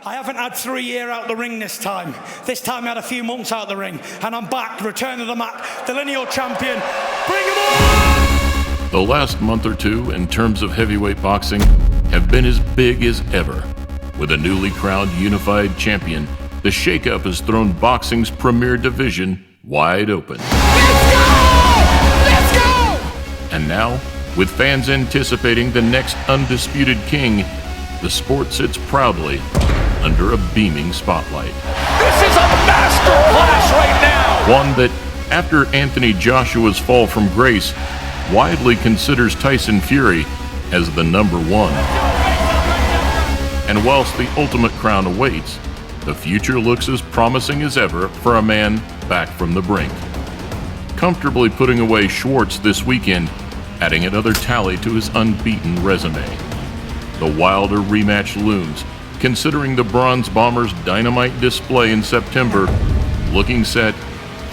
I haven't had 3 years out the ring this time. This time I had a few months out the ring. And I'm back, return of the Mac, the lineal champion. Bring him on! The last month or two, in terms of heavyweight boxing, have been as big as ever. With a newly crowned unified champion, the shakeup has thrown boxing's premier division wide open. Let's go! Let's go! And now, with fans anticipating the next undisputed king, the sport sits proudly under a beaming spotlight. This is a masterclass right now! One that, after Anthony Joshua's fall from grace, widely considers Tyson Fury as the #1. And whilst the ultimate crown awaits, the future looks as promising as ever for a man back from the brink. Comfortably putting away Schwarz this weekend, adding another tally to his unbeaten resume. The Wilder rematch looms, considering the Bronze Bomber's dynamite display in September, looking set,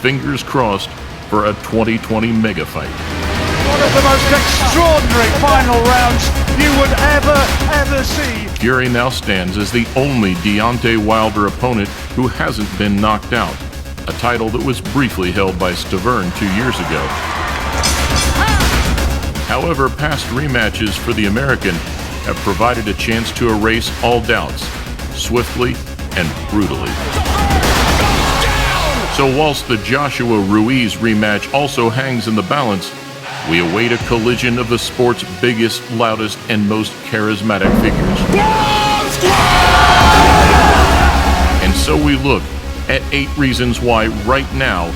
fingers crossed, for a 2020 mega fight. One of the most extraordinary final rounds you would ever see. Fury now stands as the only Deontay Wilder opponent who hasn't been knocked out, a title that was briefly held by Stavern 2 years ago. However, past rematches for the American have provided a chance to erase all doubts, swiftly and brutally. So whilst the Joshua-Ruiz rematch also hangs in the balance, we await a collision of the sport's biggest, loudest, and most charismatic figures. And so we look at 8 reasons why right now,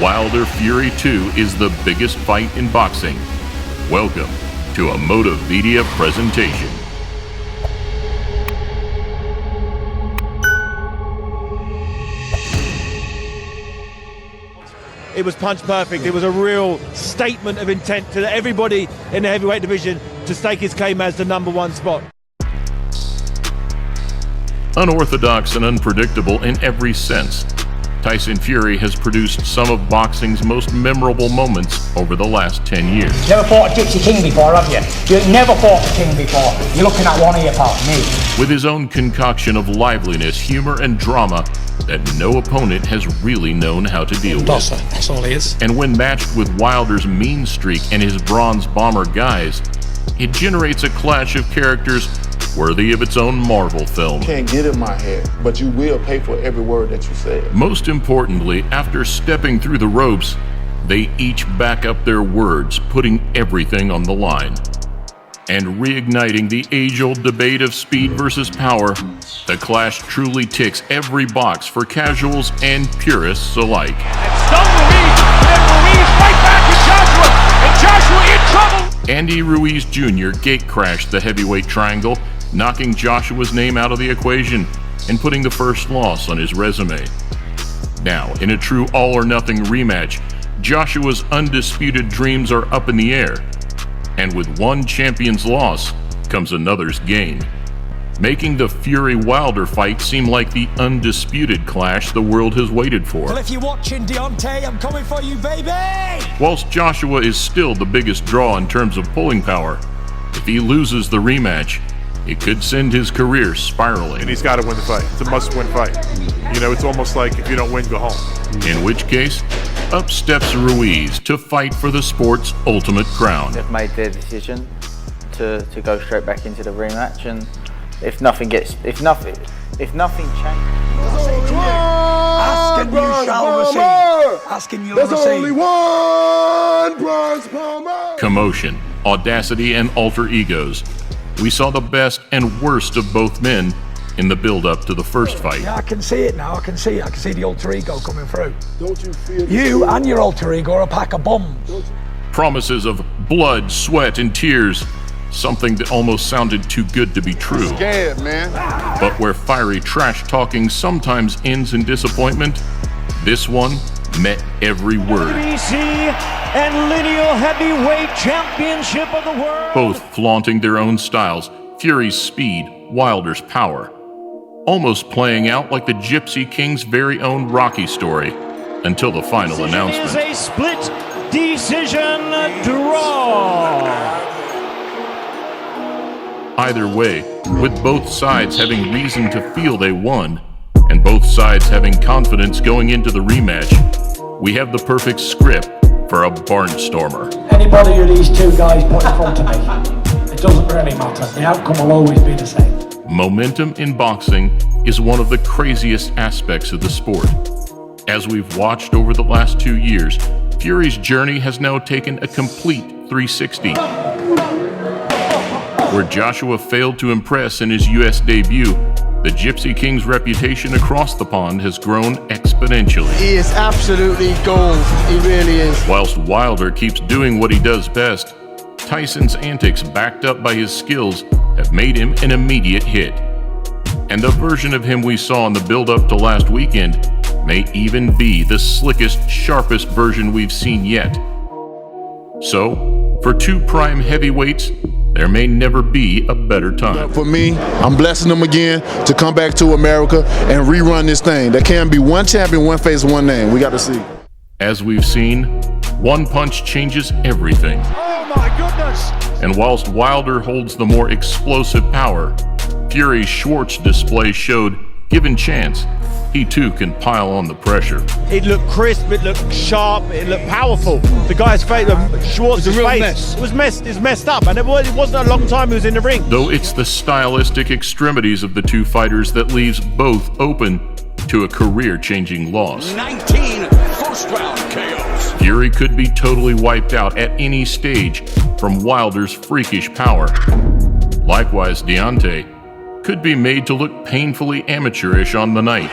Wilder Fury 2 is the biggest fight in boxing. Welcome to a Motivedia presentation. It was punch perfect. It was a real statement of intent to everybody in the heavyweight division to stake his claim as the #1 spot. Unorthodox and unpredictable in every sense, Tyson Fury has produced some of boxing's most memorable moments over the last 10 years. Never fought a Gypsy King before, have you? You never fought a king before. You're looking at one of your pal, me. With his own concoction of liveliness, humor, and drama that no opponent has really known how to deal with. That's all he is. And when matched with Wilder's mean streak and his Bronze Bomber guise, it generates a clash of characters worthy of its own Marvel film. Can't get in my head, but you will pay for every word that you say. Most importantly, after stepping through the ropes, they each back up their words, putting everything on the line. And reigniting the age-old debate of speed versus power, the clash truly ticks every box for casuals and purists alike. Stun Ruiz, and Ruiz right back to Joshua, and Joshua in trouble! Andy Ruiz Jr. gate-crashed the heavyweight triangle, knocking Joshua's name out of the equation and putting the first loss on his resume. Now, in a true all-or-nothing rematch, Joshua's undisputed dreams are up in the air. And with one champion's loss comes another's gain, making the Fury-Wilder fight seem like the undisputed clash the world has waited for. Well, if you're watching, Deontay, I'm coming for you, baby! Whilst Joshua is still the biggest draw in terms of pulling power, if he loses the rematch, it could send his career spiraling. And he's got to win the fight. It's a must-win fight. You know, it's almost like if you don't win, go home. In which case, up steps Ruiz to fight for the sport's ultimate crown. They've made their decision to go straight back into the rematch, and if nothing changes. Ask and you shall receive. Ask and you'll receive. There's only one Bronze Bomber. Commotion, audacity, and alter egos. We saw the best and worst of both men in the build-up to the first fight. Yeah, I can see it now. I can see it. I can see the alter ego coming through. Don't you feel You and your alter ego are a pack of bombs. Promises of blood, sweat, and tears. Something that almost sounded too good to be true. scared, man? But where fiery trash talking sometimes ends in disappointment, this one met every word. WBC and lineal heavyweight championship of the world. Both flaunting their own styles, Fury's speed, Wilder's power. Almost playing out like the Gypsy King's very own Rocky story, until the final announcement. It is a split decision draw. either way, with both sides having reason to feel they won, and both sides having confidence going into the rematch, we have the perfect script for a barnstormer. Anybody who these two guys put in front of me, it doesn't really matter. The outcome will always be the same. Momentum in boxing is one of the craziest aspects of the sport. As we've watched over the last 2 years, Fury's journey has now taken a complete 360. Where Joshua failed to impress in his US debut, the Gypsy King's reputation across the pond has grown exponentially. He is absolutely gold. He really is. Whilst Wilder keeps doing what he does best, Tyson's antics, backed up by his skills, have made him an immediate hit. And the version of him we saw in the build-up to last weekend may even be the slickest, sharpest version we've seen yet. So, for two prime heavyweights, there may never be a better time. For me, I'm blessing them again to come back to America and rerun this thing. There can be one champion, one face, one name. We got to see. As we've seen, one punch changes everything. Oh my goodness! And whilst Wilder holds the more explosive power, Fury's Schwarz display showed, given chance, he too can pile on the pressure. It looked crisp, it looked sharp, it looked powerful. The guy's face, Schwarz's face, it was messed up, and it wasn't a long time he was in the ring. Though it's the stylistic extremities of the two fighters that leaves both open to a career-changing loss. 19 first-round KOs. Fury could be totally wiped out at any stage from Wilder's freakish power. Likewise, Deontay could be made to look painfully amateurish on the night.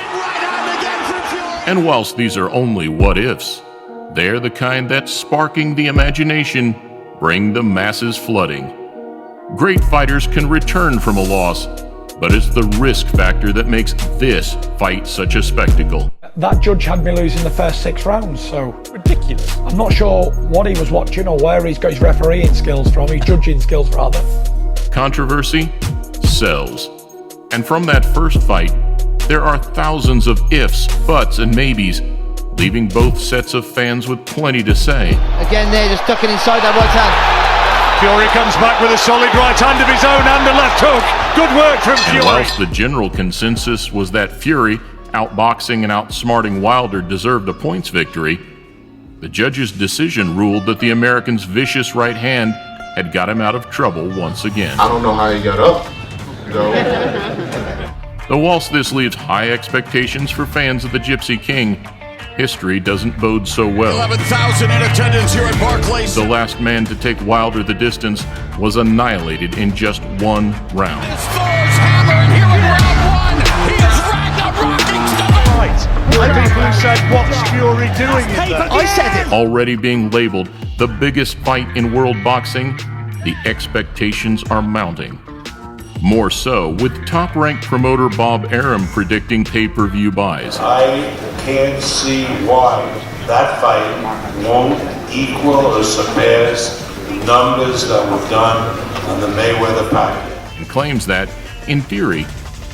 And whilst these are only what-ifs, they're the kind that, sparking the imagination, bring the masses flooding. Great fighters can return from a loss, but it's the risk factor that makes this fight such a spectacle. That judge had me losing the first 6 rounds, so ridiculous. I'm not sure what he was watching or where he's got his refereeing skills from, his judging skills rather. Controversy sells. And from that first fight, there are thousands of ifs, buts, and maybes, leaving both sets of fans with plenty to say. Again there, just ducking inside that right hand. Fury comes back with a solid right hand of his own and a left hook. Good work from Fury. And whilst the general consensus was that Fury, outboxing and outsmarting Wilder, deserved a points victory, the judge's decision ruled that the American's vicious right hand had got him out of trouble once again. I don't know how he got up. Though whilst this leaves high expectations for fans of the Gypsy King, history doesn't bode so well. 11,000 in attendance here at Barclays. The last man to take Wilder the distance was annihilated in just 1 round. It's Thor's hammer, and here in round 1, he is Ragnarocking style. Right. The people who said, what's Fury doing in there? I said it. Already being labeled the biggest fight in world boxing, the expectations are mounting. More so, with top-ranked promoter Bob Arum predicting pay-per-view buys. I can't see why that fight won't equal or surpass the numbers that were done on the Mayweather fight. And claims that, in theory,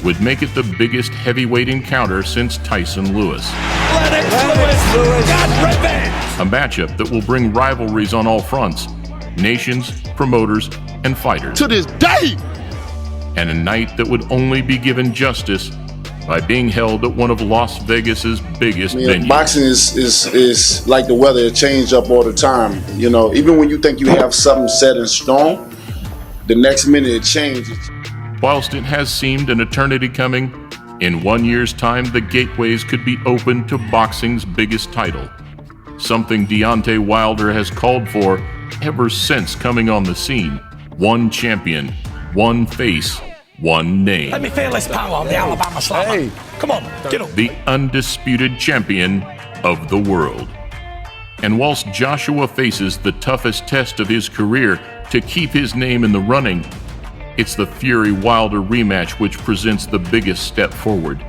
would make it the biggest heavyweight encounter since Tyson-Lewis. Lewis got revenge. A matchup that will bring rivalries on all fronts, nations, promoters, and fighters. To this day! And a night that would only be given justice by being held at one of Las Vegas's biggest venues. Boxing is like the weather, it changes up all the time. You know, even when you think you have something set in stone, the next minute it changes. Whilst it has seemed an eternity coming, in 1 year's time the gateways could be open to boxing's biggest title. Something Deontay Wilder has called for ever since coming on the scene. One champion, one face, one name. Let me feel this power on the Alabama Slammer. Come on, get up. The undisputed champion of the world. And whilst Joshua faces the toughest test of his career to keep his name in the running, it's the Fury-Wilder rematch which presents the biggest step forward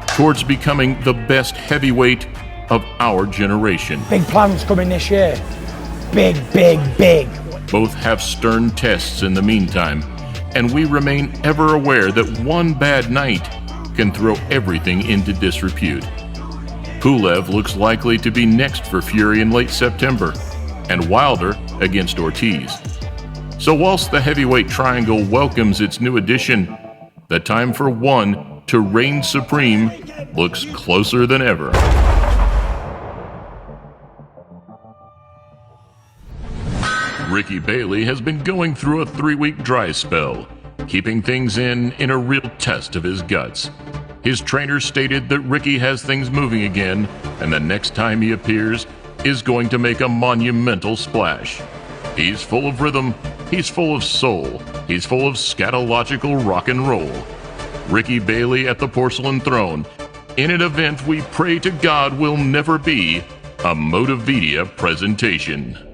towards becoming the best heavyweight of our generation. Big plans coming this year. Big, big, big. Both have stern tests in the meantime, and we remain ever aware that one bad night can throw everything into disrepute. Pulev looks likely to be next for Fury in late September, and Wilder against Ortiz. So whilst the heavyweight triangle welcomes its new addition, the time for one to reign supreme looks closer than ever. Ricky Bailey has been going through a 3-week dry spell, keeping things in a real test of his guts. His trainer stated that Ricky has things moving again, and the next time he appears is going to make a monumental splash. He's full of rhythm, he's full of soul, he's full of scatological rock and roll. Ricky Bailey at the Porcelain Throne, in an event we pray to God will never be a Motivedia presentation.